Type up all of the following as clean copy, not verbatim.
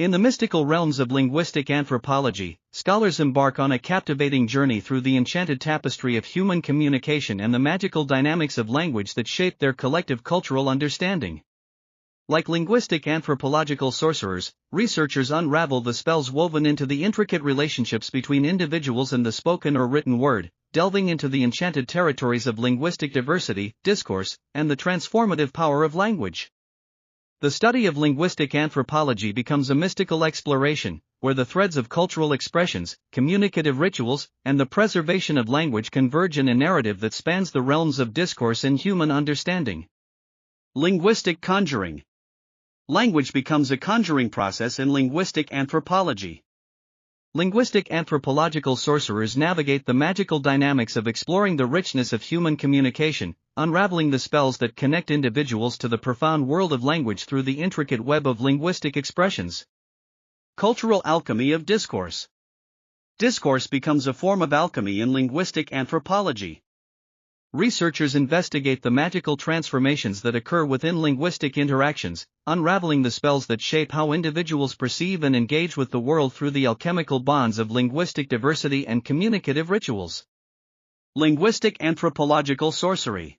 In the mystical realms of linguistic anthropology, scholars embark on a captivating journey through the enchanted tapestry of human communication and the magical dynamics of language that shape their collective cultural understanding. Like linguistic anthropological sorcerers, researchers unravel the spells woven into the intricate relationships between individuals and the spoken or written word, delving into the enchanted territories of linguistic diversity, discourse, and the transformative power of language. The study of linguistic anthropology becomes a mystical exploration, where the threads of cultural expressions, communicative rituals, and the preservation of language converge in a narrative that spans the realms of discourse and human understanding. Linguistic conjuring. Language becomes a conjuring process in linguistic anthropology. Linguistic anthropological sorcerers navigate the magical dynamics of exploring the richness of human communication, unraveling the spells that connect individuals to the profound world of language through the intricate web of linguistic expressions. Cultural alchemy of discourse. Discourse becomes a form of alchemy in linguistic anthropology. Researchers investigate the magical transformations that occur within linguistic interactions, unraveling the spells that shape how individuals perceive and engage with the world through the alchemical bonds of linguistic diversity and communicative rituals. Linguistic anthropological sorcery.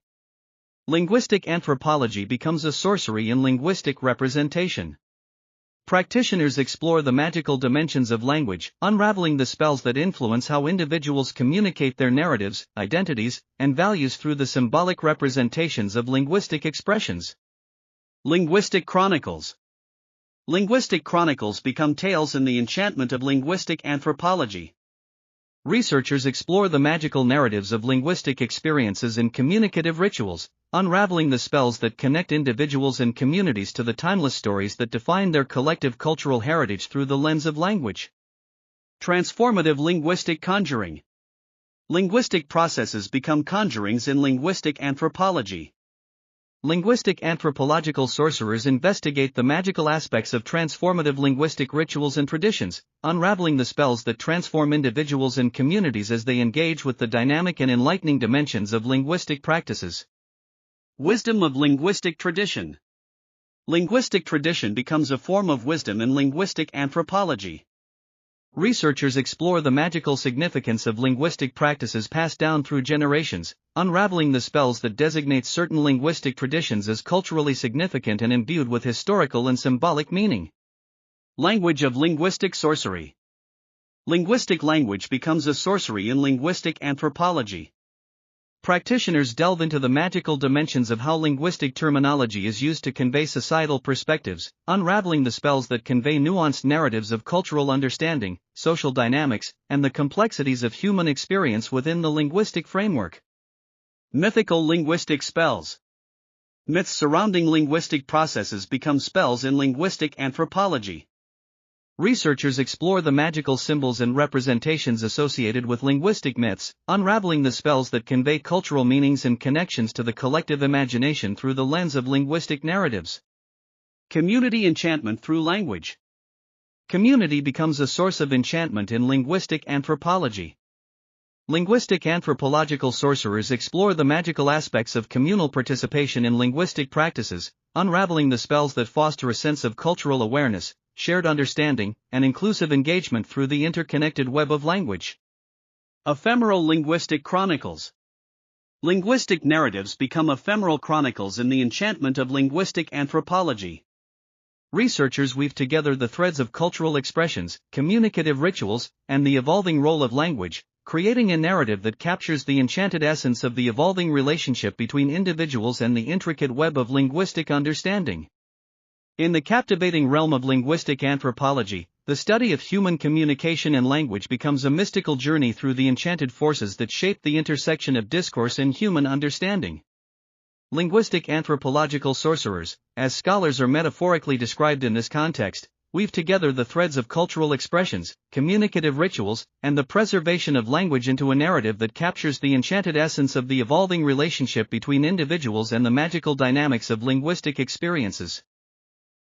Linguistic anthropology becomes a sorcery in linguistic representation. Practitioners explore the magical dimensions of language, unraveling the spells that influence how individuals communicate their narratives, identities, and values through the symbolic representations of linguistic expressions. Linguistic chronicles. Linguistic chronicles become tales in the enchantment of linguistic anthropology. Researchers explore the magical narratives of linguistic experiences and communicative rituals, unraveling the spells that connect individuals and communities to the timeless stories that define their collective cultural heritage through the lens of language. Transformative linguistic conjuring. Linguistic processes become conjurings in linguistic anthropology. Linguistic anthropological sorcerers investigate the magical aspects of transformative linguistic rituals and traditions, unraveling the spells that transform individuals and communities as they engage with the dynamic and enlightening dimensions of linguistic practices. Wisdom of linguistic tradition. Linguistic tradition becomes a form of wisdom in linguistic anthropology. Researchers explore the magical significance of linguistic practices passed down through generations, unraveling the spells that designate certain linguistic traditions as culturally significant and imbued with historical and symbolic meaning. Language of linguistic sorcery. Linguistic language becomes a sorcery in linguistic anthropology. Practitioners delve into the magical dimensions of how linguistic terminology is used to convey societal perspectives, unraveling the spells that convey nuanced narratives of cultural understanding, social dynamics, and the complexities of human experience within the linguistic framework. Mythical linguistic spells. Myths surrounding linguistic processes become spells in linguistic anthropology. Researchers explore the magical symbols and representations associated with linguistic myths, unraveling the spells that convey cultural meanings and connections to the collective imagination through the lens of linguistic narratives. Community enchantment through language. Community becomes a source of enchantment in linguistic anthropology. Linguistic anthropological sorcerers explore the magical aspects of communal participation in linguistic practices, unraveling the spells that foster a sense of cultural awareness, shared understanding, and inclusive engagement through the interconnected web of language. Ephemeral linguistic chronicles. Linguistic narratives become ephemeral chronicles in the enchantment of linguistic anthropology. Researchers weave together the threads of cultural expressions, communicative rituals, and the evolving role of language, creating a narrative that captures the enchanted essence of the evolving relationship between individuals and the intricate web of linguistic understanding. In the captivating realm of linguistic anthropology, the study of human communication and language becomes a mystical journey through the enchanted forces that shape the intersection of discourse and human understanding. Linguistic anthropological sorcerers, as scholars are metaphorically described in this context, weave together the threads of cultural expressions, communicative rituals, and the preservation of language into a narrative that captures the enchanted essence of the evolving relationship between individuals and the magical dynamics of linguistic experiences.